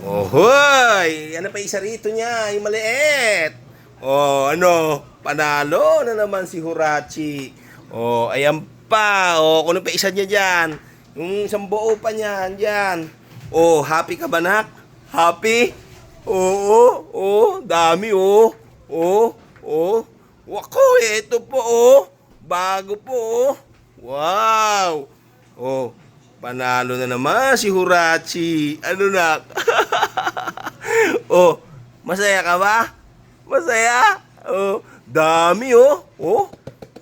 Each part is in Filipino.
Hoy! Ano pa isa rito niya? Yung maliit. Oh, ano? Panalo na naman si Hurachi. Oh, ayan pa. Oh, kuno pa isa niya dyan. Yung isang buo pa niyan, dyan. Oh, happy ka ba, nak? Happy? Oo, dami, oh. Oh, oh. Wako, ito po, oh. Bago po, oh. Wow. Oh, panalo na naman si Hurachi. Ano, nak? Oh, masaya ka ba? Masaya? Oh, dami, oh. Oh,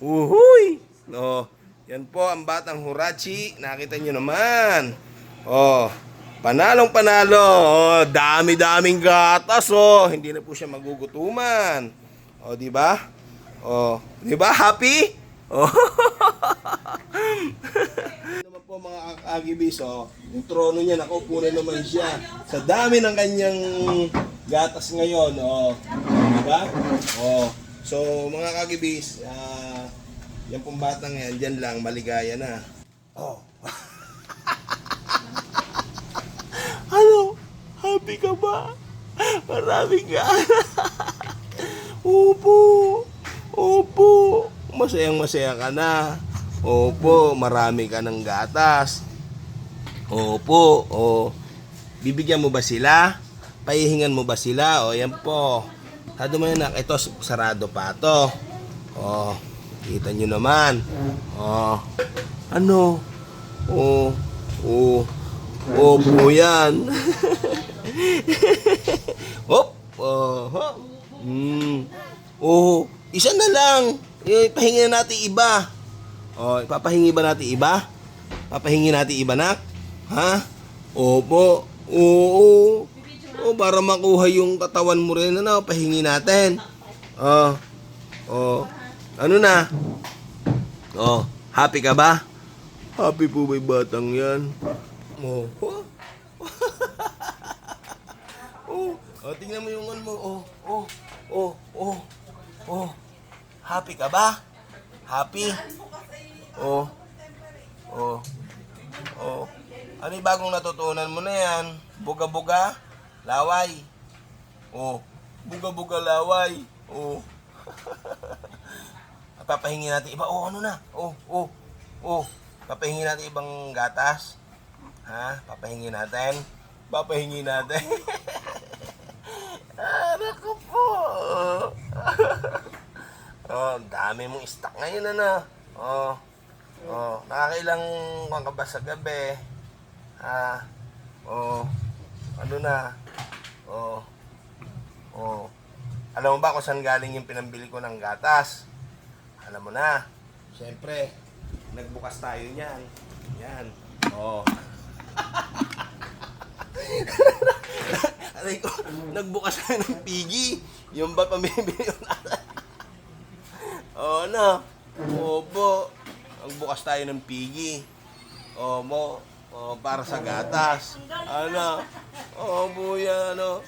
uhuy. Oh, yan po ang batang Hurachi. Nakita nyo naman. Oh, panalong panalo. Oh, dami-daming gatas, oh. Hindi na po siya magugutuman. Oh, di ba? Oh, di ba? Happy? Oh. Naman po mga kakagibis, oh. Yung trono niya, nakaupo na naman siya. Sa dami ng kanyang gatas ngayon, oh. Di ba? Oh. So, mga kakagibis, yan pong batang yan, dyan lang, maligaya na. Oh. Ano? Happy ka ba? Marami ka. Opo. Opo. Masayang masaya ka na. Opo. Marami ka ng gatas. Opo. O. Bibigyan mo ba sila? Pahihingan mo ba sila? O, yan po. Hado mo yan, nak. Ito, sarado pa to. O. Kita nyo naman. O. Ano? O. O. Opo yan. Hop. Oh. Oh. Isa na lang. Ipahingi na natin iba. Oh, ipapahingi ba natin iba? Papahingi natin iba, nak? Ha? Opo. Oo. Oh, para makuha yung katawan mo rin, ano, pahingi natin. Oh. Oh. Ano na? Oh, happy ka ba? Happy po ba yung batang yan? Oh. Oh. Oh, tingnan mo yung ano mo. Oh. Happy ka ba? Happy? Oh. Ano yung bagong natutunan mo na yan? Buga-buga? Laway? Oh. Buga-buga laway? Oh. Papahingi natin iba. Oh, ano na? Oh. Papahingi natin ibang gatas. Ha? Papahingi natin. Naku po. Oh, dami mong stock ngayon, ano? Oh, nakakailang kung ka ba sa gabi? Ha? Oh, ano na? Oh. Alam mo ba kung saan galing yung pinambili ko ng gatas? Alam mo na. Siyempre, nagbukas tayo niyan. Yan. Oh. Aray ko, nagbukas tayo ng pigi. Yung ba pamibili yung nasa? Oh, ano? Opo. Nagbukas tayo ng pigi. Opo. Oh, para sa gatas. Ano? Opo yan, ano?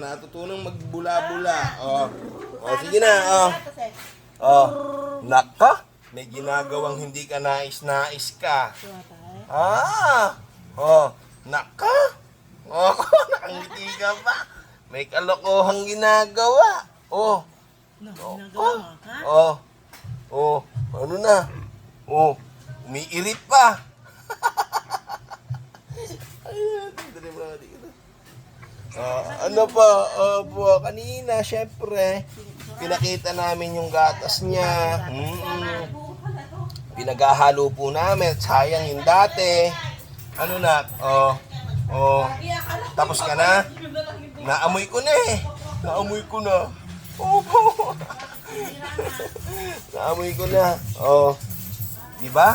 Natutunang magbula-bula. Sige na. Naka? May ginagawang hindi ka nais-nais ka. Naka? Nakangiti ka ba? May kalokohang ginagawa. Ano na? Umiirit pa. Ano pa? Kanina, syempre, pinakita namin yung gatas niya. Pinaghahalo po namin. Sayang yung dati. Ano na? Tapos ka na? Naamoy ko na eh. Naamoy ko na. Naamoy ko na. Diba?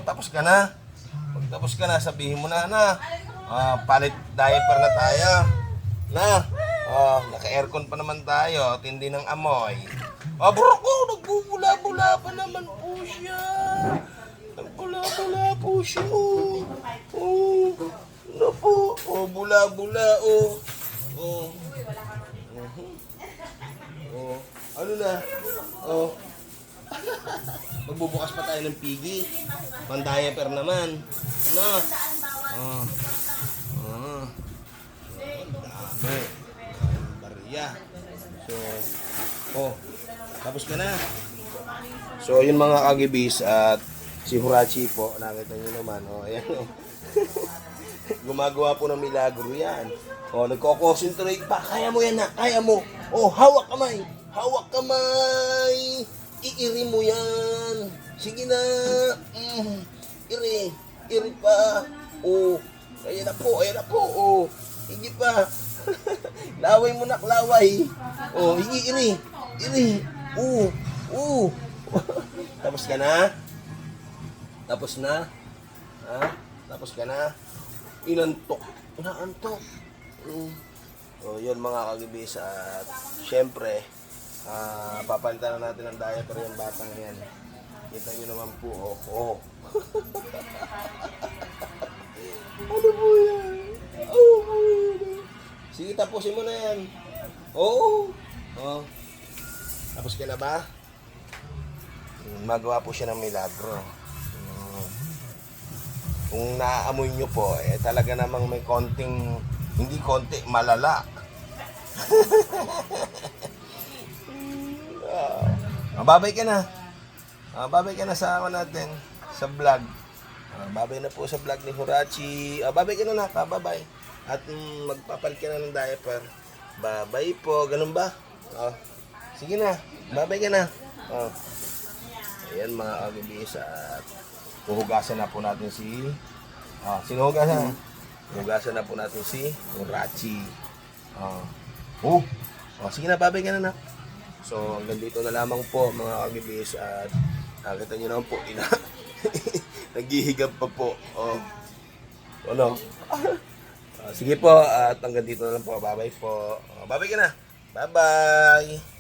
Tapos ka na. Pag tapos ka na, sabihin mo na, palit diaper na tayo. Naka-aircon pa naman tayo. Tindi ng amoy. Bro ko, nagbubula-bula pa naman po siya. Nagbula-bula po siya. Ano po? Bula-bula, Ano na? Magbubukas pa tayo ng pigi. Pang-diaper naman. Ano? Tapos ka na. So, yun mga kagibis at si Horachi po, nakita nyo naman. O, ayan o. Gumagawa po ng milagro yan. O, nagko-concentrate pa. Kaya mo yan na, kaya mo. O, hawak kamay. Hawak kamay. Iiri mo yan. Sige na. Iri. Iri pa. O, ayan na po, ayan na po. O, higi pa. Laway mo na, laway. O, higi, iri. Iri. O. Tapos ka na? Tapos na? Ha? Tapos ka na? Inantok. Inaantok. So, yun mga kagibis. At syempre, papalitan na natin ang diaper yung batang yan. Kita nyo naman po. Oh. Ano po yan? Oh, po yan. Sige, tapusin mo na yan. Oo. Oh. Tapos ka na ba? Magawa po siya ng milagro. Kung naaamoy nyo po, talaga namang may konting, hindi konti, malala. Babay ka na. Babay ka na sa ako natin, sa vlog. Babay na po sa vlog ni Horachi. Babay ka na na, babay. At magpapalit ka na ng diaper. Babay po, ganun ba? Sige na, babay ka na. Ayan mga kagibis at huhugasan na po natin si sinuhugasan. Hugasan na po natin si Horachi. Sige na, babay ka na na. So hanggang dito na lamang po mga kagibis at nakita nyo naman po naghihigab pa po. Ano? Sige po at hanggang dito na lang po. Babay po. Babay ka na. Bye-bye.